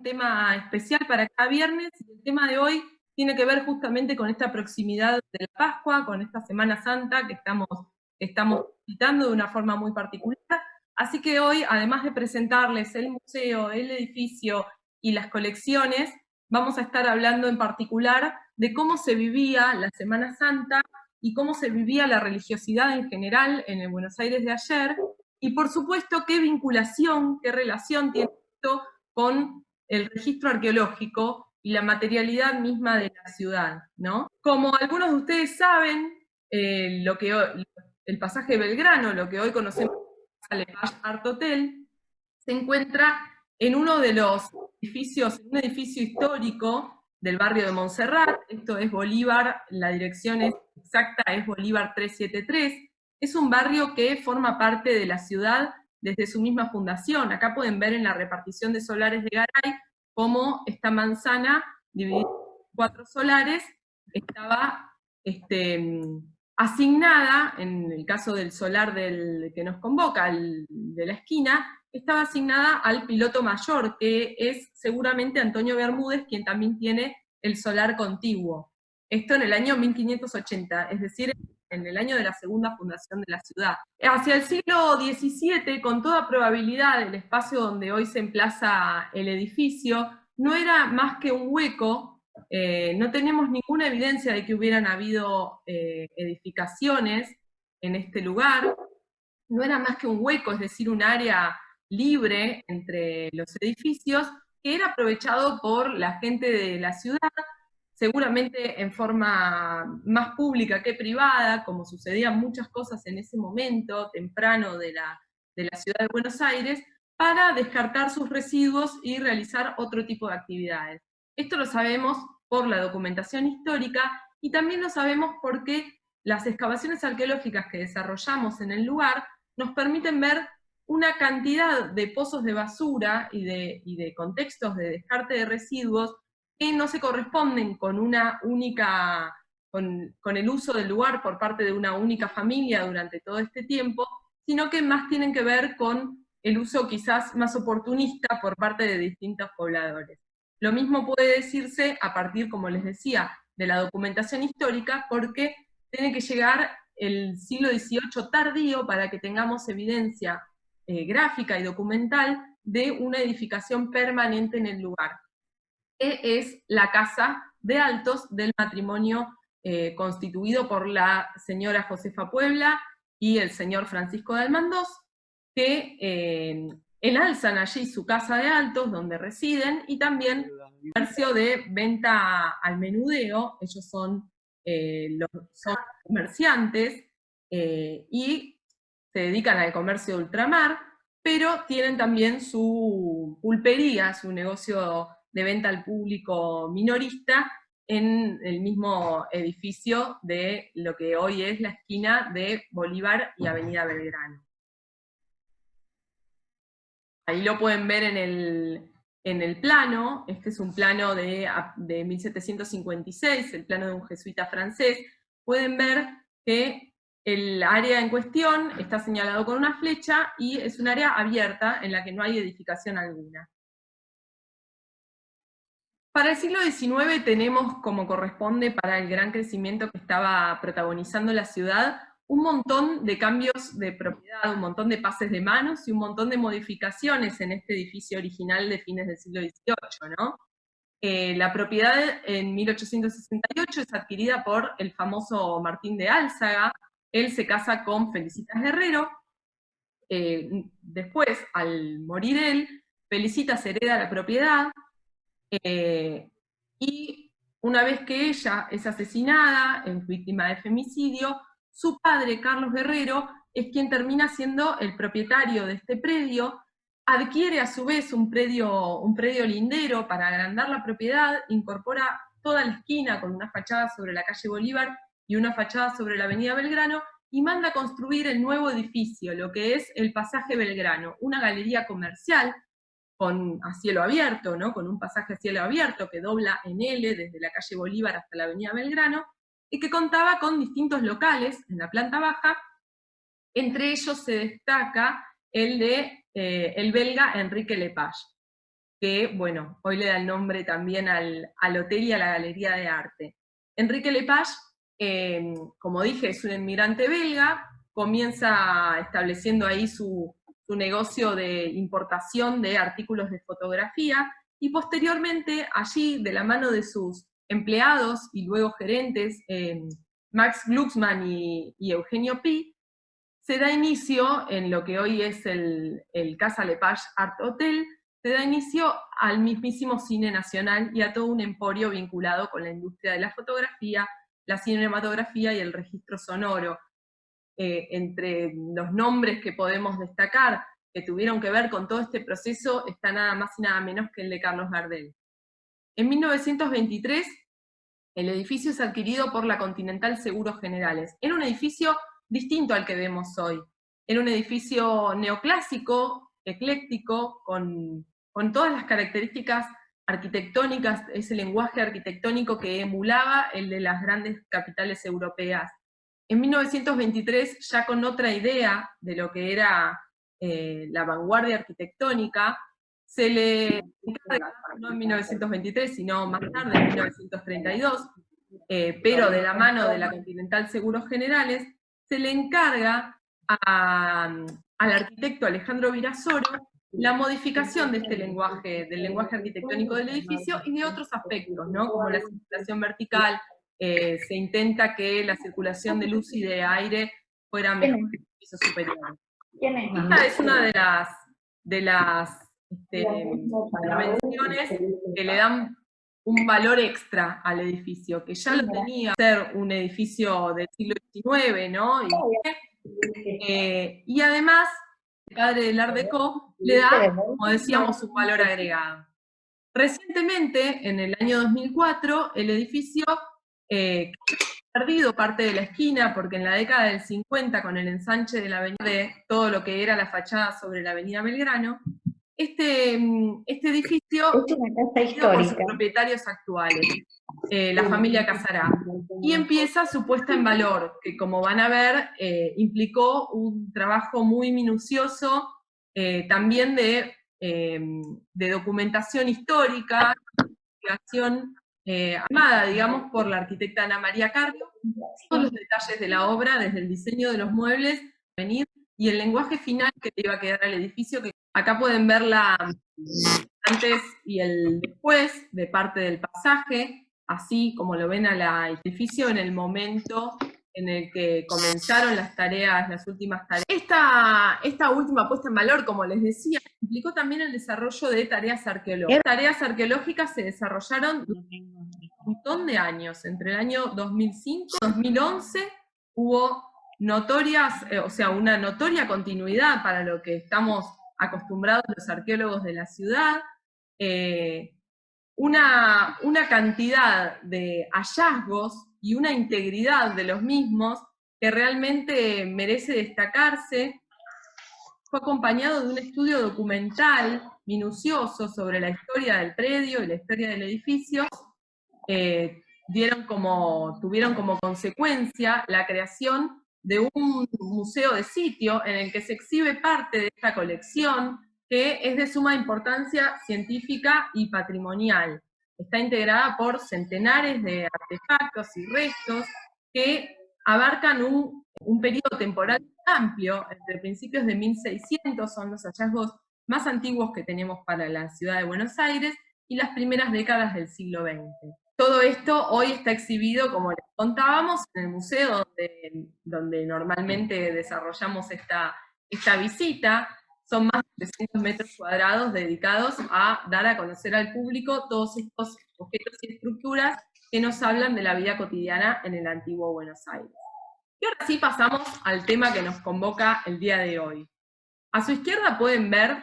tema especial para cada viernes, y el tema de hoy tiene que ver justamente con esta proximidad de la Pascua, con esta Semana Santa que estamos visitando de una forma muy particular. Así que hoy, además de presentarles el museo, el edificio y las colecciones, vamos a estar hablando en particular de cómo se vivía la Semana Santa y cómo se vivía la religiosidad en general en el Buenos Aires de ayer, y por supuesto qué vinculación, qué relación tiene esto con el registro arqueológico y la materialidad misma de la ciudad, ¿no? Como algunos de ustedes saben, el pasaje Belgrano, lo que hoy conocemos como Le Page Art Hotel, se encuentra en uno de los edificios, en un edificio histórico del barrio de Montserrat. Esto es Bolívar, la dirección exacta es Bolívar 373. Es un barrio que forma parte de la ciudad desde su misma fundación. Acá pueden ver en la repartición de solares de Garay cómo esta manzana, dividida en 4 solares, estaba asignada, en el caso del solar que nos convoca, de la esquina, estaba asignada al piloto mayor, que es seguramente Antonio Bermúdez, quien también tiene el solar contiguo. Esto en el año 1580, es decir, en el año de la segunda fundación de la ciudad. Hacia el siglo XVII, con toda probabilidad, el espacio donde hoy se emplaza el edificio no era más que un hueco. No tenemos ninguna evidencia de que hubieran habido edificaciones en este lugar. No era más que un hueco, es decir, un área libre entre los edificios que era aprovechado por la gente de la ciudad, seguramente en forma más pública que privada, como sucedían muchas cosas en ese momento temprano de la ciudad de Buenos Aires, para descartar sus residuos y realizar otro tipo de actividades. Esto lo sabemos por la documentación histórica y también lo sabemos porque las excavaciones arqueológicas que desarrollamos en el lugar nos permiten ver una cantidad de pozos de basura y de contextos de descarte de residuos que no se corresponden con una única, con el uso del lugar por parte de una única familia durante todo este tiempo, sino que más tienen que ver con el uso quizás más oportunista por parte de distintos pobladores. Lo mismo puede decirse a partir, como les decía, de la documentación histórica, porque tiene que llegar el siglo XVIII tardío para que tengamos evidencia gráfica y documental de una edificación permanente en el lugar, que es la casa de Altos del matrimonio constituido por la señora Josefa Puebla y el señor Francisco de Almandós, que enalzan allí su casa de Altos, donde residen, y también comercio de venta al menudeo. Ellos son comerciantes y se dedican al comercio de ultramar, pero tienen también su pulpería, su negocio de venta al público minorista, en el mismo edificio de lo que hoy es la esquina de Bolívar y Avenida Belgrano. Ahí lo pueden ver en el plano. Este es un plano de 1756, el plano de un jesuita francés. Pueden ver que el área en cuestión está señalado con una flecha y es un área abierta en la que no hay edificación alguna. Para el siglo XIX tenemos, como corresponde para el gran crecimiento que estaba protagonizando la ciudad, un montón de cambios de propiedad, un montón de pases de manos y un montón de modificaciones en este edificio original de fines del siglo XVIII, ¿no? La propiedad en 1868 es adquirida por el famoso Martín de Álzaga. Él se casa con Felicitas Guerrero. Después, al morir él, Felicitas hereda la propiedad, y una vez que ella es asesinada, es víctima de femicidio, su padre, Carlos Guerrero, es quien termina siendo el propietario de este predio, adquiere a su vez un predio lindero para agrandar la propiedad, incorpora toda la esquina con una fachada sobre la calle Bolívar y una fachada sobre la avenida Belgrano, y manda construir el nuevo edificio, lo que es el Pasaje Belgrano, una galería comercial a cielo abierto, ¿no? Con un pasaje a cielo abierto que dobla en L desde la calle Bolívar hasta la avenida Belgrano, y que contaba con distintos locales en la planta baja. Entre ellos se destaca el belga Enrique Le Page, que, bueno, hoy le da el nombre también al hotel y a la galería de arte. Enrique Lepage, como dije, es un inmigrante belga, comienza estableciendo ahí su negocio de importación de artículos de fotografía, y posteriormente allí, de la mano de sus empleados y luego gerentes, Max Glucksmann y Eugenio Pi, se da inicio en lo que hoy es el Casa Lepage Art Hotel, se da inicio al mismísimo cine nacional y a todo un emporio vinculado con la industria de la fotografía, la cinematografía y el registro sonoro. Entre los nombres que podemos destacar que tuvieron que ver con todo este proceso está nada más y nada menos que el de Carlos Gardel. En 1923, el edificio es adquirido por la Continental Seguros Generales. Era un edificio distinto al que vemos hoy. Era un edificio neoclásico, ecléctico, con todas las características arquitectónicas, ese lenguaje arquitectónico que emulaba el de las grandes capitales europeas. En 1923, ya con otra idea de lo que era la vanguardia arquitectónica, se le encarga, no en 1923, sino más tarde, en 1932, pero de la mano de la Continental Seguros Generales, se le encarga al arquitecto Alejandro Virasoro la modificación de este lenguaje, del lenguaje arquitectónico del edificio y de otros aspectos, ¿no? Como la circulación vertical. Se intenta que la circulación de luz y de aire fuera mejor en el piso superior. Esta es una de las intervenciones que le dan un valor extra al edificio, que ya lo tenía ser un edificio del siglo XIX, ¿no? Y además, el padre del Art Deco le da, como decíamos, un valor agregado. Recientemente, en el año 2004, el edificio perdido parte de la esquina, porque en la década del 50, con el ensanche de la avenida, de todo lo que era la fachada sobre la avenida Belgrano, este edificio es una casa histórica por sus propietarios actuales, la familia Casará, y empieza su puesta en valor, que como van a ver, implicó un trabajo muy minucioso, también de documentación histórica, investigación armada, digamos, por la arquitecta Ana María Carpio, todos los detalles de la obra, desde el diseño de los muebles, venir, y el lenguaje final que le iba a quedar al edificio, que acá pueden ver la antes y el después de parte del pasaje, así como lo ven al edificio en el momento en el que comenzaron las tareas, las últimas tareas. Esta última puesta en valor, como les decía, implicó también el desarrollo de tareas arqueológicas. Las tareas arqueológicas se desarrollaron durante un montón de años. Entre el año 2005 y 2011 hubo notorias, una notoria continuidad para lo que estamos acostumbrados los arqueólogos de la ciudad, una cantidad de hallazgos y una integridad de los mismos que realmente merece destacarse. Fue acompañado de un estudio documental minucioso sobre la historia del predio y la historia del edificio. Tuvieron como consecuencia la creación de un museo de sitio en el que se exhibe parte de esta colección, que es de suma importancia científica y patrimonial. Está integrada por centenares de artefactos y restos que abarcan un periodo temporal amplio, entre principios de 1600, son los hallazgos más antiguos que tenemos para la ciudad de Buenos Aires, y las primeras décadas del siglo XX. Todo esto hoy está exhibido, como les contábamos, en el museo donde normalmente desarrollamos esta visita. Son más de 300 metros cuadrados dedicados a dar a conocer al público todos estos objetos y estructuras que nos hablan de la vida cotidiana en el antiguo Buenos Aires. Y ahora sí pasamos al tema que nos convoca el día de hoy. A su izquierda pueden ver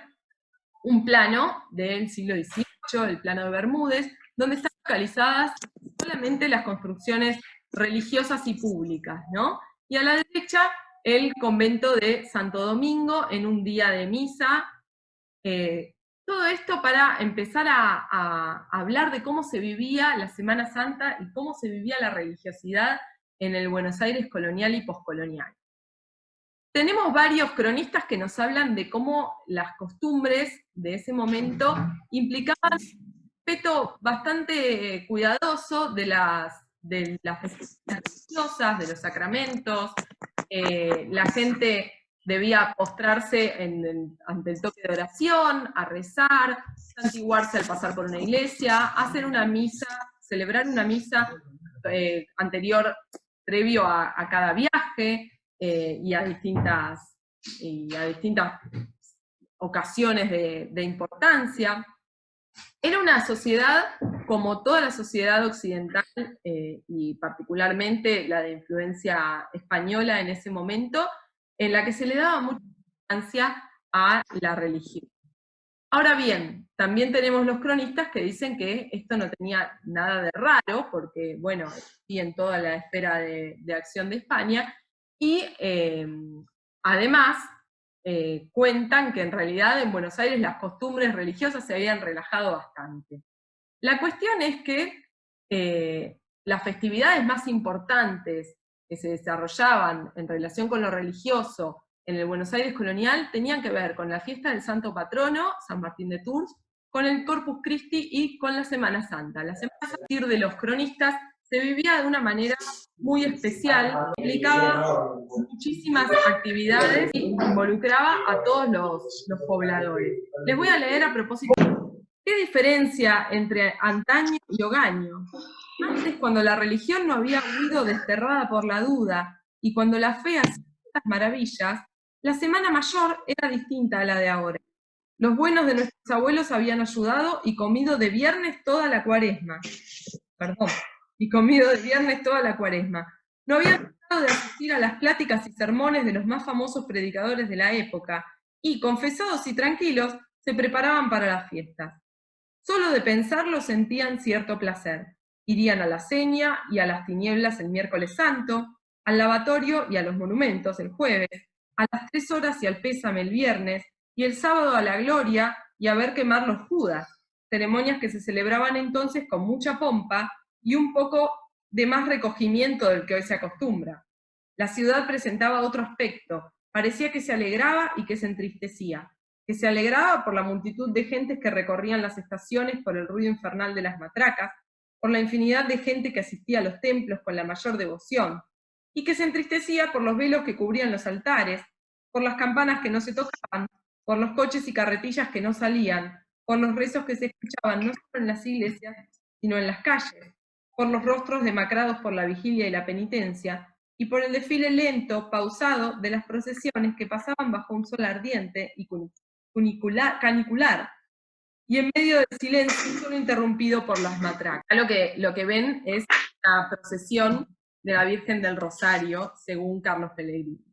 un plano del siglo XVIII, el plano de Bermúdez, donde están localizadas solamente las construcciones religiosas y públicas, ¿no? Y a la derecha, el convento de Santo Domingo en un día de misa. Todo esto para empezar a hablar de cómo se vivía la Semana Santa y cómo se vivía la religiosidad en el Buenos Aires colonial y poscolonial. tenemos varios cronistas que nos hablan de cómo las costumbres de ese momento implicaban un respeto bastante cuidadoso de las festividades religiosas, de los sacramentos. La gente debía postrarse ante el toque de oración, a rezar, santiguarse al pasar por una iglesia, hacer una misa, celebrar una misa anterior, previo a cada viaje y a distintas ocasiones de importancia. Era una sociedad, como toda la sociedad occidental, y particularmente la de influencia española en ese momento, en la que se le daba mucha importancia a la religión. Ahora bien, también tenemos los cronistas que dicen que esto no tenía nada de raro, porque, bueno, sí, en toda la esfera de acción de España, y además cuentan que en realidad en Buenos Aires las costumbres religiosas se habían relajado bastante. La cuestión es que las festividades más importantes que se desarrollaban en relación con lo religioso en el Buenos Aires colonial tenían que ver con la fiesta del Santo Patrono, San Martín de Tours, con el Corpus Christi y con la Semana Santa. La Semana Santa, a partir de los cronistas, se vivía de una manera muy especial, implicaba muchísimas actividades y involucraba a todos los pobladores. Les voy a leer a propósito. ¿Qué diferencia entre antaño y hogaño? Antes, cuando la religión no había huido desterrada por la duda, y cuando la fe hacía estas maravillas, la Semana Mayor era distinta a la de ahora. Los buenos de nuestros abuelos habían ayudado y comido de viernes toda la cuaresma. No habían dejado de asistir a las pláticas y sermones de los más famosos predicadores de la época, y, confesados y tranquilos, se preparaban para las fiestas. Solo de pensarlo sentían cierto placer. Irían a la seña y a las tinieblas el miércoles santo, al lavatorio y a los monumentos el jueves, a las 3 horas y al pésame el viernes, y el sábado a la gloria y a ver quemar los judas, ceremonias que se celebraban entonces con mucha pompa y un poco de más recogimiento del que hoy se acostumbra. La ciudad presentaba otro aspecto, parecía que se alegraba y que se entristecía, que se alegraba por la multitud de gentes que recorrían las estaciones por el ruido infernal de las matracas, por la infinidad de gente que asistía a los templos con la mayor devoción, y que se entristecía por los velos que cubrían los altares, por las campanas que no se tocaban, por los coches y carretillas que no salían, por los rezos que se escuchaban no solo en las iglesias, sino en las calles, por los rostros demacrados por la vigilia y la penitencia, y por el desfile lento, pausado, de las procesiones que pasaban bajo un sol ardiente y canicular, y en medio del silencio solo interrumpido por las matracas. Lo que ven es la procesión de la Virgen del Rosario, según Carlos Pellegrini.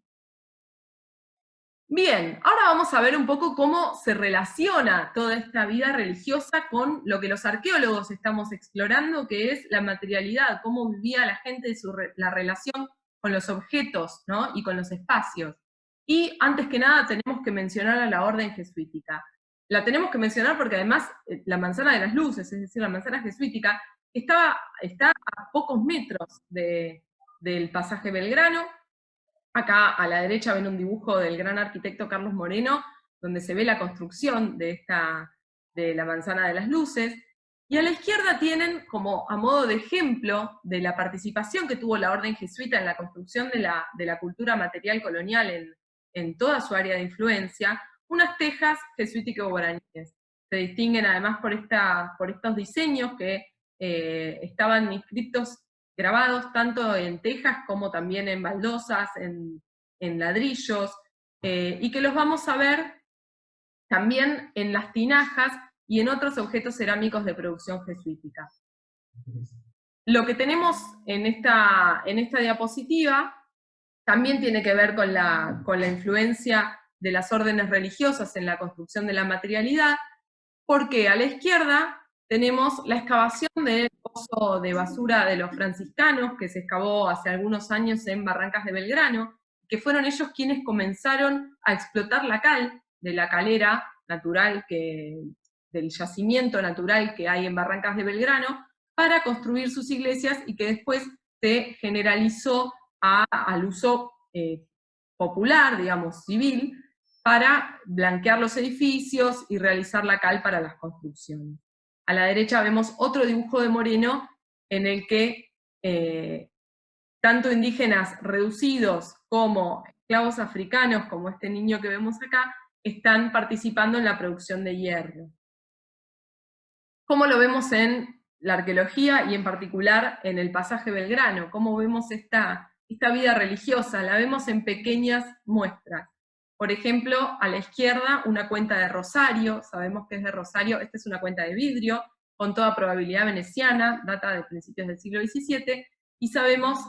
Bien, ahora vamos a ver un poco cómo se relaciona toda esta vida religiosa con lo que los arqueólogos estamos explorando, que es la materialidad, cómo vivía la gente, la relación con los objetos, ¿no? Y con los espacios. Y antes que nada tenemos que mencionar a la orden jesuítica. La tenemos que mencionar porque además la manzana de las luces, es decir, la manzana jesuítica, está a pocos metros del pasaje Belgrano. Acá a la derecha ven un dibujo del gran arquitecto Carlos Moreno, donde se ve la construcción de la manzana de las luces, y a la izquierda tienen, como a modo de ejemplo de la participación que tuvo la orden jesuita en la construcción de la cultura material colonial en toda su área de influencia, unas tejas jesuítico-guaraníes. Se distinguen además por estos diseños que estaban inscritos, grabados tanto en tejas como también en baldosas, en ladrillos, y que los vamos a ver también en las tinajas y en otros objetos cerámicos de producción jesuítica. Lo que tenemos en esta diapositiva también tiene que ver con la influencia de las órdenes religiosas en la construcción de la materialidad, porque a la izquierda tenemos la excavación del pozo de basura de los franciscanos, que se excavó hace algunos años en Barrancas de Belgrano, que fueron ellos quienes comenzaron a explotar la cal de la calera natural, del yacimiento natural que hay en Barrancas de Belgrano, para construir sus iglesias y que después se generalizó al uso popular, digamos, civil, para blanquear los edificios y realizar la cal para las construcciones. A la derecha vemos otro dibujo de Moreno en el que tanto indígenas reducidos como esclavos africanos, como este niño que vemos acá, están participando en la producción de hierro. ¿Cómo lo vemos en la arqueología y en particular en el pasaje Belgrano? ¿Cómo vemos esta vida religiosa? La vemos en pequeñas muestras. Por ejemplo, a la izquierda una cuenta de rosario, sabemos que es de Rosario, esta es una cuenta de vidrio, con toda probabilidad veneciana, data de principios del siglo XVII, y sabemos,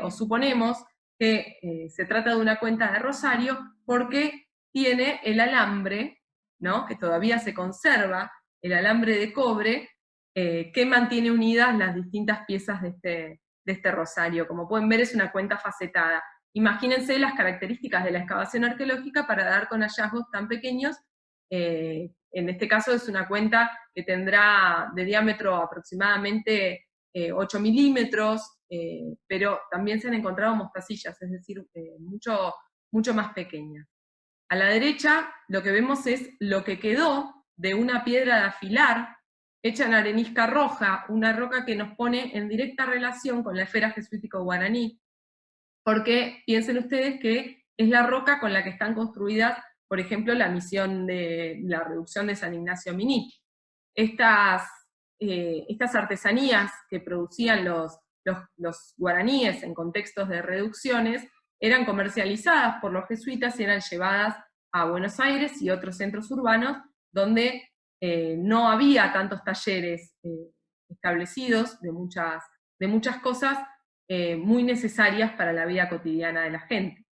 o suponemos, que se trata de una cuenta de rosario porque tiene el alambre, ¿no?, que todavía se conserva, el alambre de cobre, que mantiene unidas las distintas piezas de este rosario. Como pueden ver, es una cuenta facetada. Imagínense las características de la excavación arqueológica para dar con hallazgos tan pequeños. En este caso es una cuenta que tendrá de diámetro aproximadamente 8 milímetros, pero también se han encontrado mostacillas, es decir, mucho más pequeñas. A la derecha lo que vemos es lo que quedó de una piedra de afilar hecha en arenisca roja, una roca que nos pone en directa relación con la esfera jesuítico-guaraní, porque piensen ustedes que es la roca con la que están construidas, por ejemplo, la misión de la reducción de San Ignacio Miní. Estas artesanías que producían los guaraníes en contextos de reducciones eran comercializadas por los jesuitas y eran llevadas a Buenos Aires y otros centros urbanos donde no había tantos talleres establecidos de muchas cosas muy necesarias para la vida cotidiana de la gente.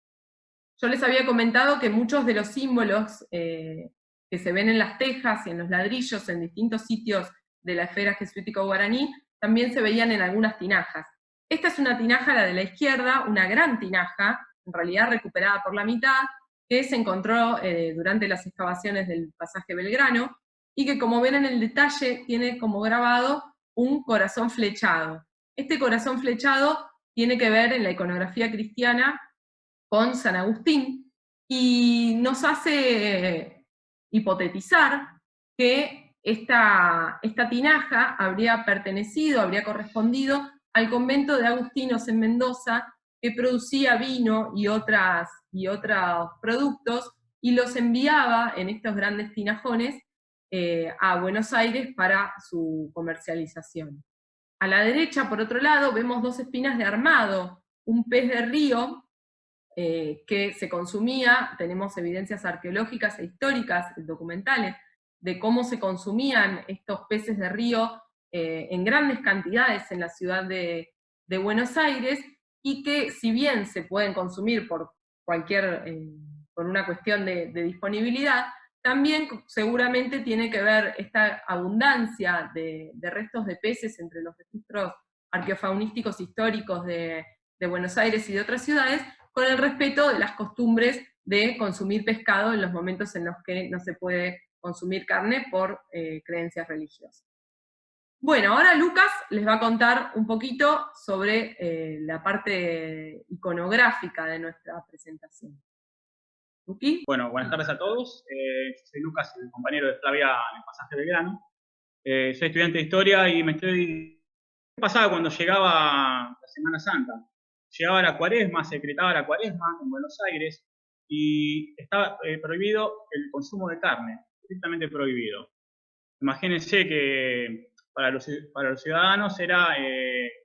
Yo les había comentado que muchos de los símbolos que se ven en las tejas y en los ladrillos en distintos sitios de la esfera jesuítico-guaraní también se veían en algunas tinajas. Esta es una tinaja, la de la izquierda, una gran tinaja, en realidad recuperada por la mitad, que se encontró durante las excavaciones del pasaje Belgrano, y que, como ven en el detalle, tiene como grabado un corazón flechado. Este corazón flechado tiene que ver en la iconografía cristiana con San Agustín, y nos hace hipotetizar que esta tinaja habría correspondido al convento de agustinos en Mendoza, que producía vino y otros productos, y los enviaba en estos grandes tinajones a Buenos Aires para su comercialización. A la derecha, por otro lado, vemos dos espinas de armado, un pez de río que se consumía. Tenemos evidencias arqueológicas e históricas, documentales, de cómo se consumían estos peces de río en grandes cantidades en la ciudad de Buenos Aires, y que, si bien se pueden consumir por una cuestión de disponibilidad, también seguramente tiene que ver esta abundancia de restos de peces entre los registros arqueofaunísticos históricos de Buenos Aires y de otras ciudades, con el respeto de las costumbres de consumir pescado en los momentos en los que no se puede consumir carne por creencias religiosas. Bueno, ahora Lucas les va a contar un poquito sobre la parte iconográfica de nuestra presentación. ¿Luqui? Bueno, buenas tardes a todos. Soy Lucas, el compañero de Flavia en el pasaje Belgrano. Soy estudiante de Historia y ¿qué pasaba cuando llegaba la Semana Santa? Llegaba la Cuaresma, se decretaba la Cuaresma en Buenos Aires y estaba prohibido el consumo de carne, estrictamente prohibido. Imagínense que para los ciudadanos era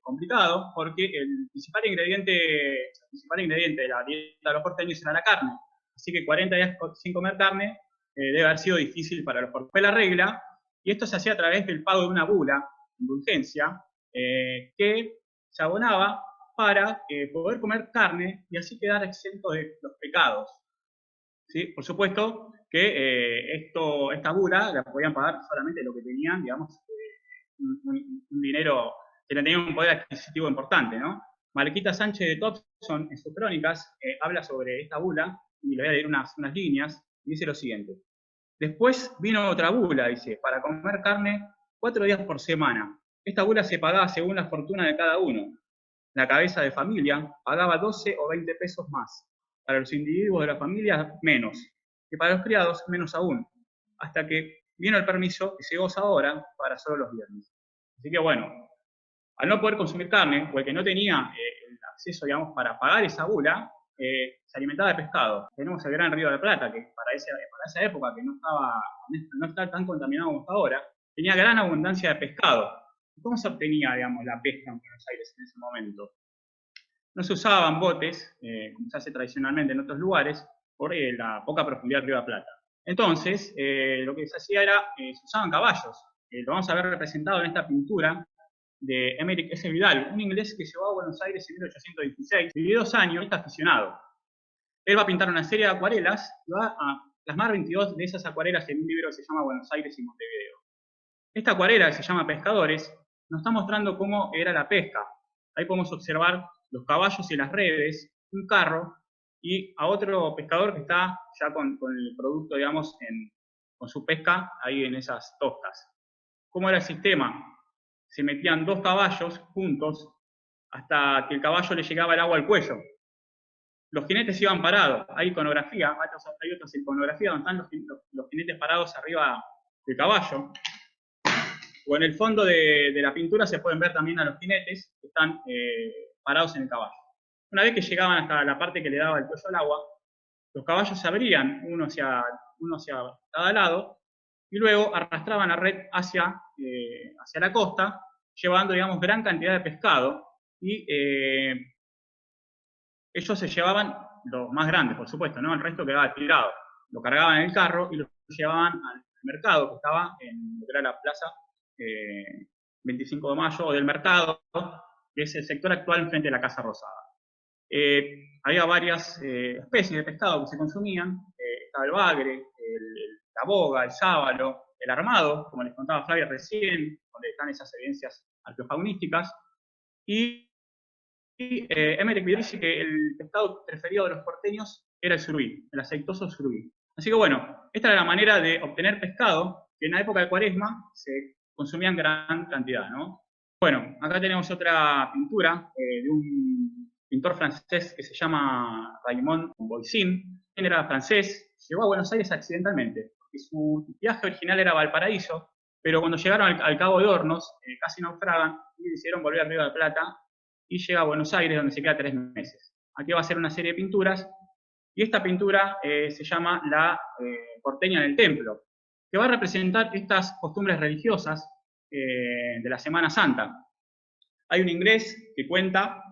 complicado, porque el principal ingrediente de la dieta de los porteños era la carne. Así que 40 días sin comer carne debe haber sido difícil para los porteños. Fue la regla, y esto se hacía a través del pago de una bula, indulgencia, que se abonaba para poder comer carne y así quedar exento de los pecados. ¿Sí? Por supuesto que esta bula la podían pagar solamente lo que tenían, digamos, un dinero que tenía un poder adquisitivo importante, ¿no? Mariquita Sánchez de Thompson, en sus crónicas, habla sobre esta bula, y le voy a leer unas líneas, y dice lo siguiente: después vino otra bula, dice, para comer carne 4 días por semana. Esta bula se pagaba según la fortuna de cada uno. La cabeza de familia pagaba 12 o 20 pesos más. para los individuos de la familia menos, y para los criados menos aún, hasta que vino el permiso que se goza ahora para solo los viernes. Así que bueno, al no poder consumir carne, o el que no tenía el acceso, digamos, para pagar esa bula, se alimentaba de pescado. Tenemos el gran Río de la Plata, que para esa época, que no estaba tan contaminado como está ahora, tenía gran abundancia de pescado. ¿Cómo se obtenía, digamos, la pesca en Buenos Aires en ese momento? No se usaban botes, como se hace tradicionalmente en otros lugares, por la poca profundidad del Río de la Plata. Entonces, lo que se hacía era, se usaban caballos. Lo vamos a ver representado en esta pintura de Emerick S. Vidal, un inglés que llegó a Buenos Aires en 1816, vivió 2 años, está aficionado. Él va a pintar una serie de acuarelas y va a plasmar 22 de esas acuarelas en un libro que se llama Buenos Aires y Montevideo. Esta acuarela, que se llama Pescadores, nos está mostrando cómo era la pesca. Ahí podemos observar los caballos y las redes, un carro, y a otro pescador que está ya con el producto, digamos, con su pesca ahí en esas tostas. ¿Cómo era el sistema? Se metían 2 caballos juntos hasta que el caballo le llegaba el agua al cuello. Los jinetes iban parados. Hay iconografía, hay otras iconografías donde están los jinetes parados arriba del caballo. O en el fondo de la pintura se pueden ver también a los jinetes que están parados en el caballo. Una vez que llegaban hasta la parte que le daba el cuello al agua, los caballos se abrían, uno hacia cada lado, y luego arrastraban la red hacia la costa, llevando, digamos, gran cantidad de pescado, y ellos se llevaban los más grandes, por supuesto, ¿no? El resto quedaba tirado. Lo cargaban en el carro y lo llevaban al mercado que estaba en lo que era la plaza 25 de Mayo, o del mercado, que es el sector actual enfrente de la Casa Rosada. Había varias especies de pescado que se consumían, estaba el bagre, la boga, el sábalo, el armado, como les contaba Flavia recién, donde están esas evidencias arqueofaunísticas, y Emerick Vidal dice que el pescado preferido de los porteños era el surubí, el aceitoso surubí. Así que bueno, esta era la manera de obtener pescado, que en la época de Cuaresma se consumía en gran cantidad, ¿no? Bueno, acá tenemos otra pintura de un pintor francés que se llama Raymond Voisin. Él era francés, llegó a Buenos Aires accidentalmente, porque su viaje original era Valparaíso, pero cuando llegaron al Cabo de Hornos, casi naufragan y decidieron volver al Río de la Plata, y llega a Buenos Aires, donde se queda 3 meses. Aquí va a hacer una serie de pinturas, y esta pintura se llama La porteña en el templo, que va a representar estas costumbres religiosas de la Semana Santa. Hay un inglés que cuenta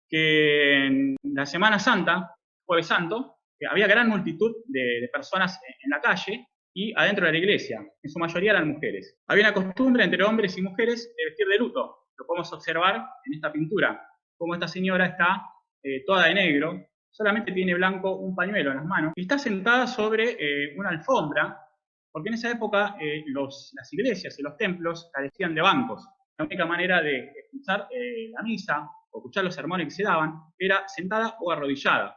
que en la Semana Santa, Jueves Santo, había gran multitud de personas en la calle y adentro de la iglesia, en su mayoría eran mujeres. Había una costumbre entre hombres y mujeres de vestir de luto. Lo podemos observar en esta pintura, como esta señora está toda de negro, solamente tiene blanco un pañuelo en las manos, y está sentada sobre una alfombra, porque en esa época las iglesias y los templos carecían de bancos. La única manera de escuchar la misa o escuchar los sermones que se daban era sentada o arrodillada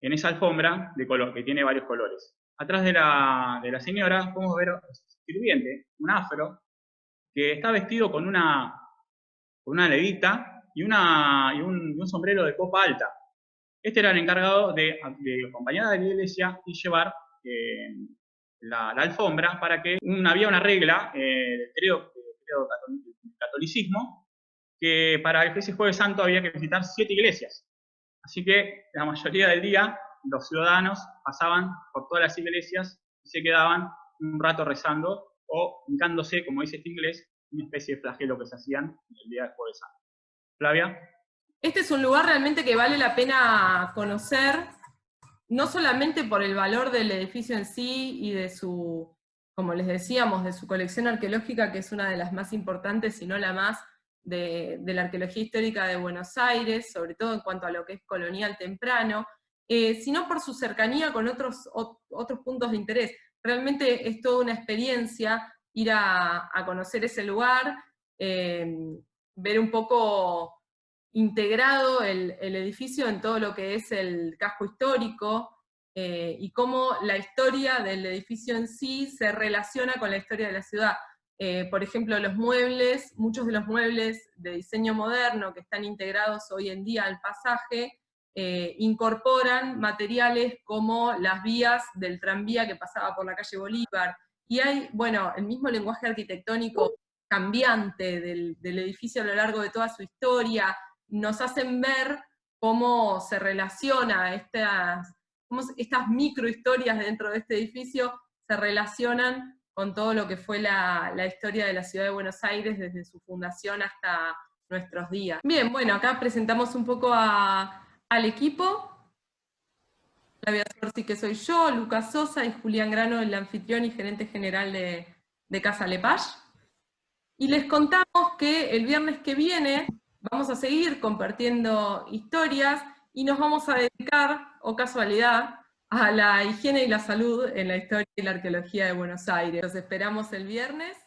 en esa alfombra de color, que tiene varios colores. Atrás de la señora podemos ver un sirviente, un afro, que está vestido con una levita y un sombrero de copa alta. Este era el encargado de acompañar a la iglesia y llevar la alfombra, para que había una regla del catolicismo, que para ese Jueves Santo había que visitar 7 iglesias. Así que la mayoría del día los ciudadanos pasaban por todas las iglesias y se quedaban un rato rezando o hincándose, como dice este inglés, una especie de flagelo que se hacían el día del Jueves Santo. Flavia. Este es un lugar realmente que vale la pena conocer, no solamente por el valor del edificio en sí y de su, como les decíamos, de su colección arqueológica, que es una de las más importantes, si no la más, de la arqueología histórica de Buenos Aires, sobre todo en cuanto a lo que es colonial temprano, sino por su cercanía con otros puntos de interés. Realmente es toda una experiencia ir a conocer ese lugar, ver un poco integrado el edificio en todo lo que es el casco histórico, y cómo la historia del edificio en sí se relaciona con la historia de la ciudad. Por ejemplo, los muebles, muchos de los muebles de diseño moderno que están integrados hoy en día al pasaje, incorporan materiales como las vías del tranvía que pasaba por la calle Bolívar, y hay, bueno, el mismo lenguaje arquitectónico cambiante del edificio a lo largo de toda su historia, nos hacen ver cómo se relaciona cómo estas microhistorias dentro de este edificio se relacionan con todo lo que fue la historia de la ciudad de Buenos Aires desde su fundación hasta nuestros días. Bien, bueno, acá presentamos un poco al equipo. Flavia Sorsi, que soy yo, Lucas Sosa y Julián Grano, el anfitrión y gerente general de Casa Lepage. Y les contamos que el viernes que viene vamos a seguir compartiendo historias y nos vamos a dedicar, o casualidad, a la higiene y la salud en la historia y la arqueología de Buenos Aires. Los esperamos el viernes.